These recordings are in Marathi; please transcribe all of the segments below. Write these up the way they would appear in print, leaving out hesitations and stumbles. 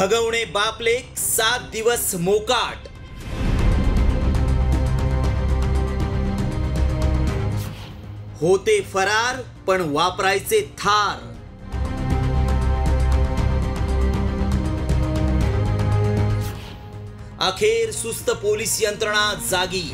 हगवणे बापलेक 7 दिवस मोकाट। होते फरार पण वापरायचे थार। अखेर सुस्त पोलीस यंत्रणा जागी।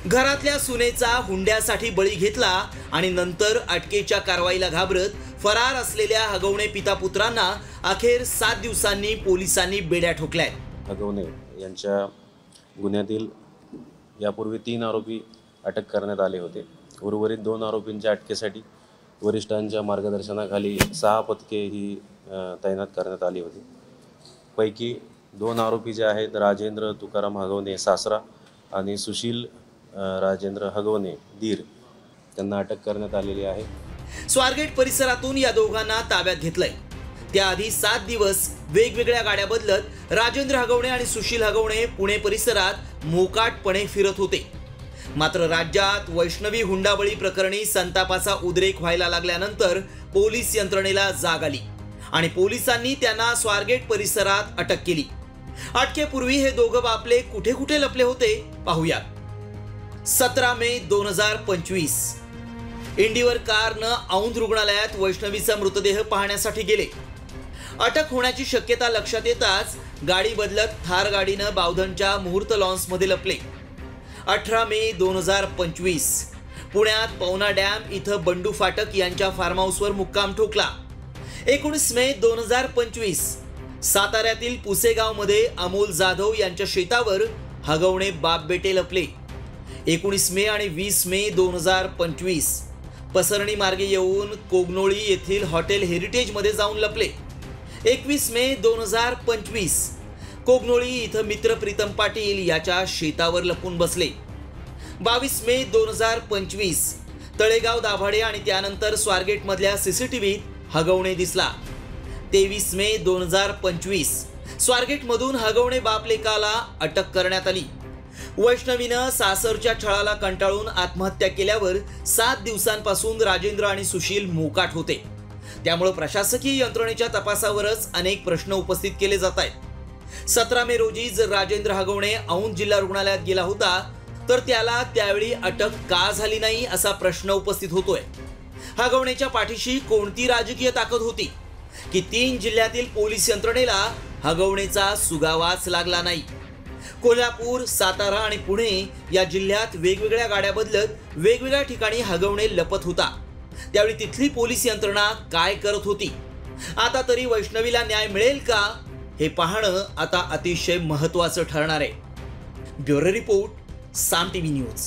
घरातल्या सुनेचा हुंड्यासाठी बळी घेतला आणि नंतर अटकेच्या कारवाईला घाबरत फरार असलेल्या हगवणे पिता पुत्रांना अखेर 7 दिवसांनी पोलिसांनी बेड्या ठोकल्या। हगवणे यांच्या गुन्ह्यातील यापूर्वी 3 आरोपी अटक करण्यात आले होते। उर्वरित 2 आरोपींच्या अटकेसाठी वरिष्ठांच्या मार्गदर्शनाखाली 6 पथके ही तैनात करण्यात आली होती। पैकी 2 आरोपी जे आहेत राजेंद्र तुकाराम हगवणे सासरा आणि सुशील राजेंद्र हगवणे दीर त्यांना अटक करण्यात आलेली आहे। स्वारगेट परिसरातून या दोघांना ताब्यात घेतलंय। त्याआधी 7 दिवस वेगवेगळ्या गाड्या बदलत राजेंद्र हगवणे आणि सुशील हगवणे पुणे परिसरात मोकाटपणे फिरत होते। मात्र राज्यात वैष्णवी हुंडाबळी प्रकरणी संतापाचा उद्रेक व्हायला लागल्यानंतर पोलीस यंत्रणेला जाग आली आणि पोलिसांनी त्यांना स्वारगेट परिसरात अटक केली। अटकेपूर्वी हे दोघं बापले कुठे कुठे लपले होते पाहूया। 17 मे 2025 इंडिवर कारनं औंध रुग्णालयात वैष्णवीचा मृतदेह पाहण्यासाठी गेले। अटक होण्याची शक्यता लक्षात येताच गाडी बदलत थार गाडीनं बावधनच्या मुहूर्त लॉन्समध्ये लपले। 18 मे 2025 पुण्यात पवना डॅम इथं बंडू फाटक यांच्या फार्म हाऊसवर मुक्काम ठोकला। 19 मे 2025 साताऱ्यातील पुसेगावमध्ये अमोल जाधव यांच्या शेतावर हगवणे बाप बेटे लपले। 19 मे आणि 20 मे 2025 पसरणी मार्गे येऊन कोगनोळी येथील हॉटेल हेरिटेजमध्ये जाऊन लपले। 21 मे 2025 कोगनोळी इथं मित्र प्रीतम पाटील याच्या शेतावर लपून बसले। 22 मे 2025 तळेगाव दाभाडे आणि त्यानंतर स्वारगेट मधल्या सीसीटीव्हीत हगवणे दिसला। 23 मे 2025 स्वारगेट मधून हगवणे बापलेकाला अटक करण्यात आली। वैष्णवीनं सासरच्या छळाला कंटाळून आत्महत्या केल्यावर 7 दिवसांपासून राजेंद्र आणि सुशील मोकाट होते। त्यामुळे प्रशासकीय यंत्रणेच्या तपासावरच अनेक प्रश्न उपस्थित केले जात आहेत। 17 मे रोजी जर राजेंद्र हगवणे औंध जिल्हा रुग्णालयात गेला होता तर त्याला त्यावेळी अटक का झाली नाही असा प्रश्न उपस्थित होतोय। हगवणेच्या पाठीशी कोणती राजकीय ताकद होती की 3 जिल्ह्यातील पोलीस यंत्रणेला हगवणेचा सुगावाच लागला नाही। कोल्हापूर, सातारा आणि पुणे या जिल्ह्यात वेगवेगळ्या गाड्या बदलत वेगवेगळ्या ठिकाणी हगवणे लपत होता। त्यावेळी तिथली पोलीस यंत्रणा काय करत होती? आता तरी वैष्णवीला न्याय मिळेल का हे पाहणं आता अतिशय महत्त्वाचं ठरणार आहे। ब्युरो रिपोर्ट, साम टीव्ही न्यूज।